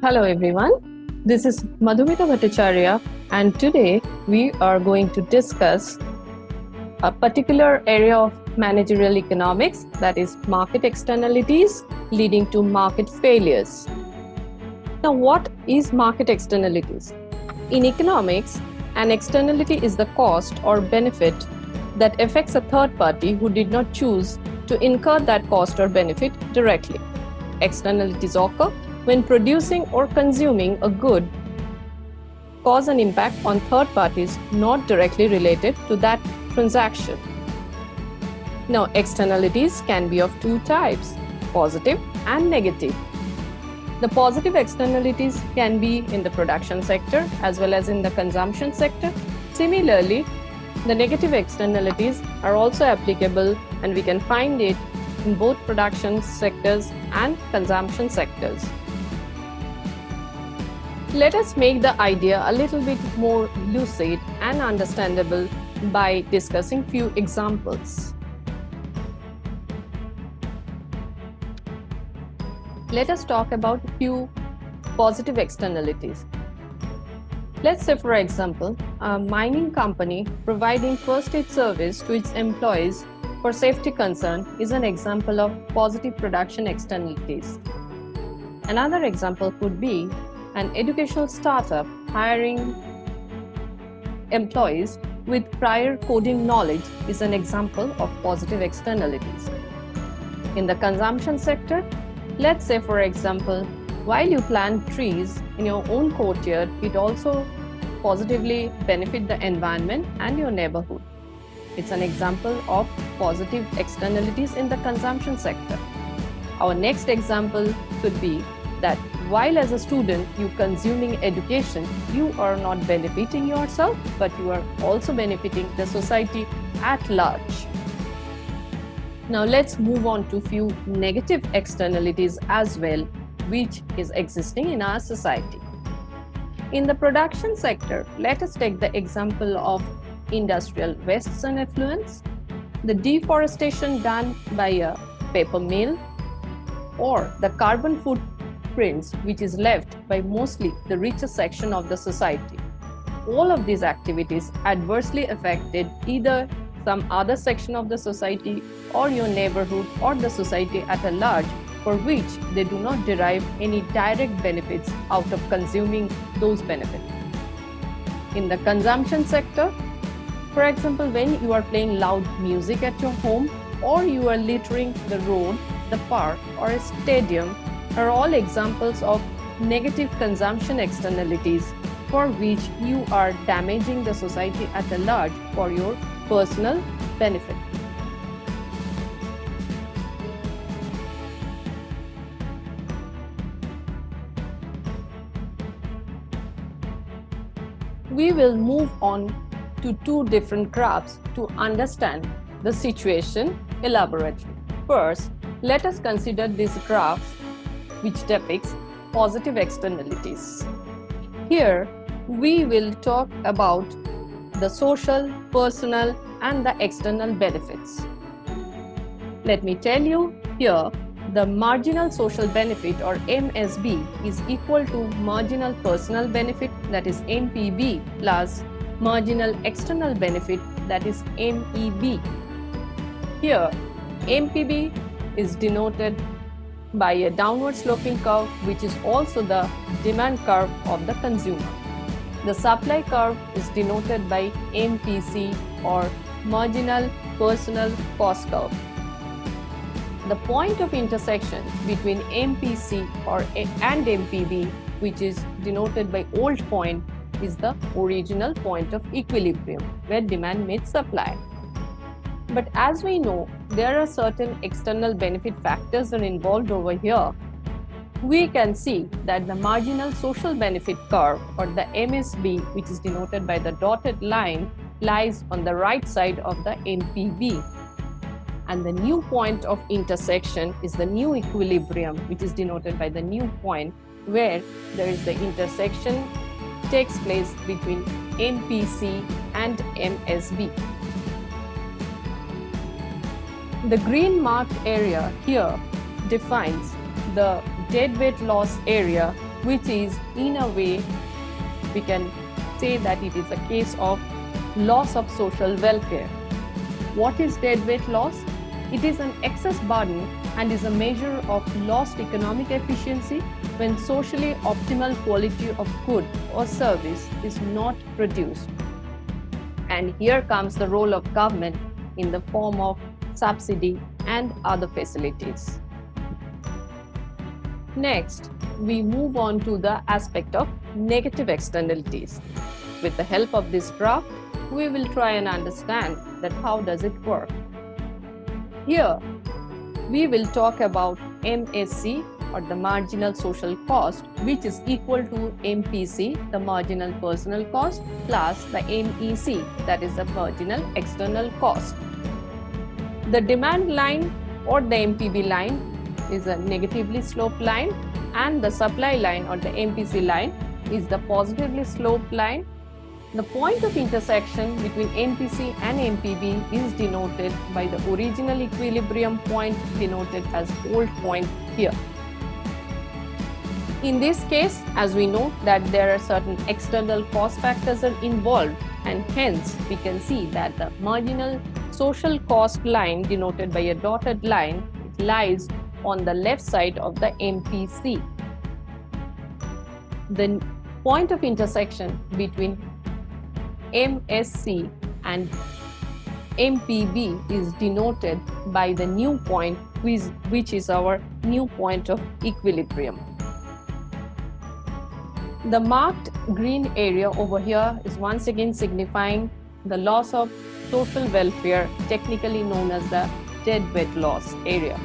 Hello everyone, this is Madhumita Bhattacharya and today we are going to discuss a particular area of managerial economics, that is market externalities leading to market failures. Now, what is market externalities? In economics, an externality is the cost or benefit that affects a third party who did not choose to incur that cost or benefit directly. Externalities occur when producing or consuming a good cause an impact on third parties not directly related to that transaction. Now, externalities can be of two types, positive and negative. The positive externalities can be in the production sector as well as in the consumption sector. Similarly, the negative externalities are also applicable and we can find it in both production sectors and consumption sectors. Let us make the idea a little bit more lucid and understandable by discussing few examples. Let us talk about a few positive externalities. Let's say, for example, a mining company providing first aid service to its employees for safety concern is an example of positive production externalities. Another example could be an educational startup hiring employees with prior coding knowledge is an example of positive externalities. In the consumption sector, let's say, for example, while you plant trees in your own courtyard, it also positively benefits the environment and your neighborhood. It's an example of positive externalities in the consumption sector. Our next example could be that while as a student you consuming education, you are not benefiting yourself, but you are also benefiting the society at large. Now let's move on to few negative externalities as well, which is existing in our society. In the production sector, let us take the example of industrial wastes and effluents, the deforestation done by a paper mill, or the carbon footprints which is left by mostly the richer section of the society. All of these activities adversely affected either some other section of the society or your neighborhood or the society at a large, for which they do not derive any direct benefits out of consuming those benefits. In the consumption sector, for example, when you are playing loud music at your home or you are littering the road, the park or a stadium are all examples of negative consumption externalities for which you are damaging the society at a large for your personal benefit. We will move on to two different graphs to understand the situation elaborately. First, let us consider this graph which depicts positive externalities. Here, we will talk about the social, personal, and the external benefits. Let me tell you here, the marginal social benefit or MSB is equal to marginal personal benefit, that is MPB, plus marginal external benefit, that is MEB. Here, MPB is denoted by a downward sloping curve, which is also the demand curve of the consumer. The supply curve is denoted by MPC or marginal personal cost curve. The point of intersection between MPC and MPB, which is denoted by old point, is the original point of equilibrium where demand meets supply. But as we know, there are certain external benefit factors that are involved over here. We can see that the marginal social benefit curve or the MSB, which is denoted by the dotted line, lies on the right side of the MPB. And the new point of intersection is the new equilibrium, which is denoted by the new point, where there is the intersection takes place between MPC and MSB. The green marked area here defines the deadweight loss area which is in a way we can say that it is a case of loss of social welfare. What is deadweight loss? It is an excess burden and is a measure of lost economic efficiency when socially optimal quality of good or service is not produced. And here comes the role of government in the form of subsidy and other facilities. Next, we move on to the aspect of negative externalities. With the help of this graph, we will try and understand that how does it work. Here, we will talk about MSC or the marginal social cost, which is equal to MPC, the marginal personal cost, plus the MEC, that is the marginal external cost. The demand line or the MPB line is a negatively sloped line, and the supply line or the MPC line is the positively sloped line. The point of intersection between MPC and MPB is denoted by the original equilibrium point denoted as bold point here. In this case, as we know that there are certain external cost factors are involved, and hence we can see that the marginal social cost line denoted by a dotted line lies on the left side of the MPC. The point of intersection between MSC and MPB is denoted by the new point, which is our new point of equilibrium. The marked green area over here is once again signifying the loss of social welfare, technically known as the deadweight loss area.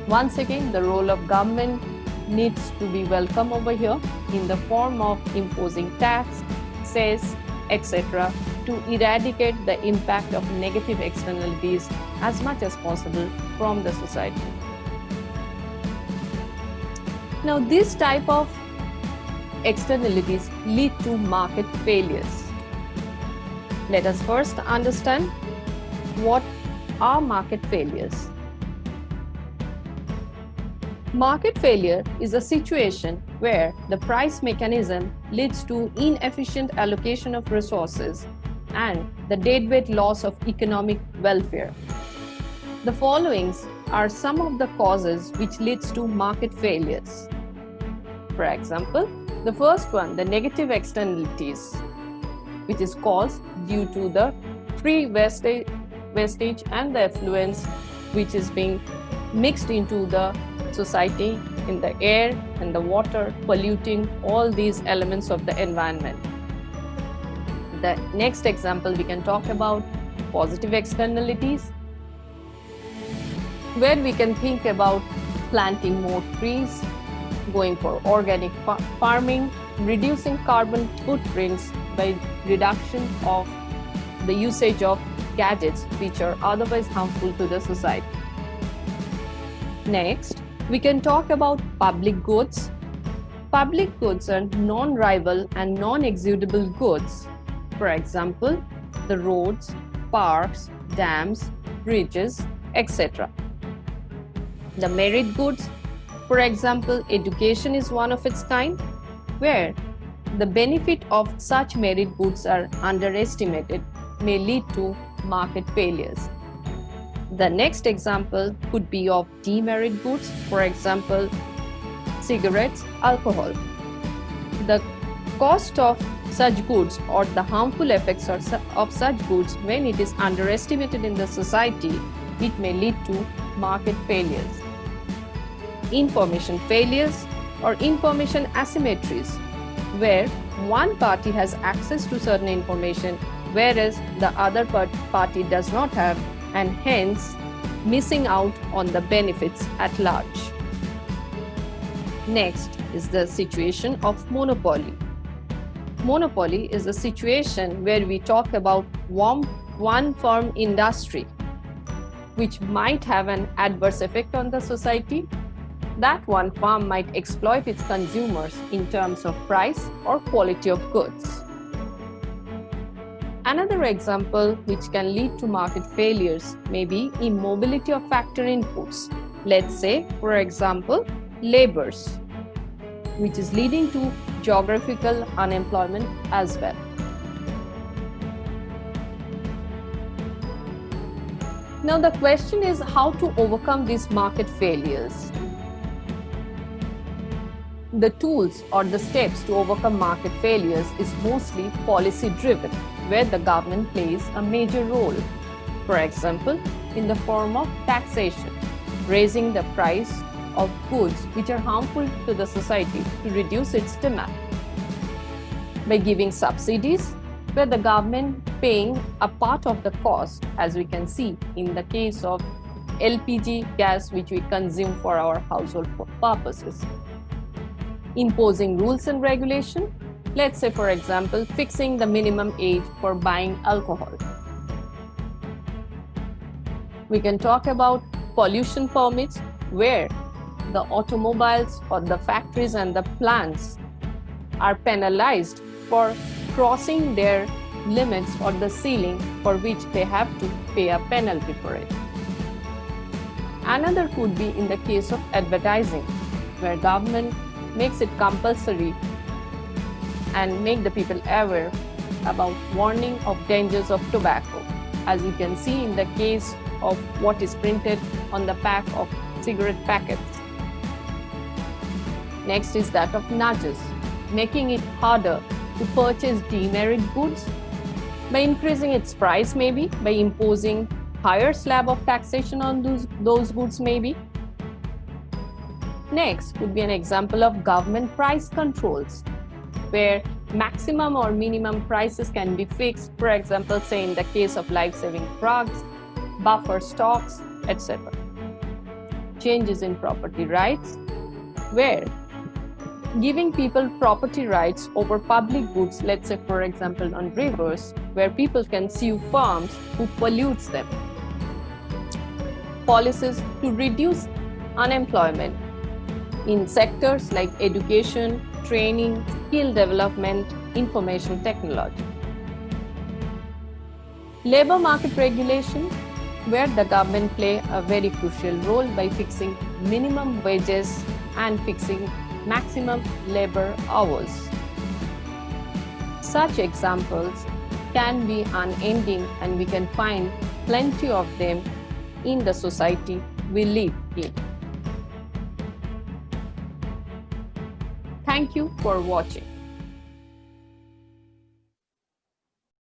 Once again, the role of government needs to be welcome over here in the form of imposing tax, cess, etc. to eradicate the impact of negative externalities as much as possible from the society. Now, this type of externalities lead to market failures. Let us first understand what are market failures. Market failure is a situation where the price mechanism leads to inefficient allocation of resources and the deadweight loss of economic welfare. The following are some of the causes which leads to market failures. For example, the first one, the negative externalities, which is caused due to the free wastage and the effluents which is being mixed into the society, in the air and the water, polluting all these elements of the environment. The next example we can talk about positive externalities, where we can think about planting more trees, going for organic farming, reducing carbon footprints by reduction of the usage of gadgets which are otherwise harmful to the society. Next, we can talk about public goods. Public goods are non-rival and non-exudable goods. For example, the roads, parks, dams, bridges, etc. The merit goods, for example, education is one of its kind, where the benefit of such merit goods are underestimated, may lead to market failures. The next example could be of demerit goods, for example, cigarettes, alcohol. The cost of such goods or the harmful effects of such goods, when it is underestimated in the society, it may lead to market failures. Information failures or information asymmetries, where one party has access to certain information whereas the other party does not have, and hence missing out on the benefits at large. Next is the situation of monopoly. Monopoly is a situation where we talk about one firm industry which might have an adverse effect on the society. That one firm might exploit its consumers in terms of price or quality of goods. Another example which can lead to market failures may be immobility of factor inputs. Let's say, for example, laborers. which is leading to geographical unemployment as well. Now the question is how to overcome these market failures. The tools or the steps to overcome market failures is mostly policy driven, where the government plays a major role. For example, in the form of taxation, raising the price of goods which are harmful to the society to reduce its demand. By giving subsidies, where the government paying a part of the cost, as we can see in the case of LPG gas which we consume for our household purposes. Imposing rules and regulation, let's say for example, fixing the minimum age for buying alcohol. We can talk about pollution permits, where the automobiles or the factories and the plants are penalized for crossing their limits or the ceiling for which they have to pay a penalty for it. Another could be in the case of advertising, where government makes it compulsory and make the people aware about warning of dangers of tobacco, as you can see in the case of what is printed on the pack of cigarette packets. Next is that of nudges, making it harder to purchase demerit goods by increasing its price, maybe by imposing higher slab of taxation on those goods maybe. Next would be an example of government price controls, where maximum or minimum prices can be fixed, for example, say in the case of life-saving drugs, buffer stocks, etc. Changes in property rights, where giving people property rights over public goods, let's say for example on rivers, where people can sue firms who pollutes them. Policies to reduce unemployment in sectors like education, training, skill development, information technology. Labor market regulation, where the government play a very crucial role by fixing minimum wages and fixing maximum labor hours. Such examples can be unending, and we can find plenty of them in the society we live in. Thank you for watching.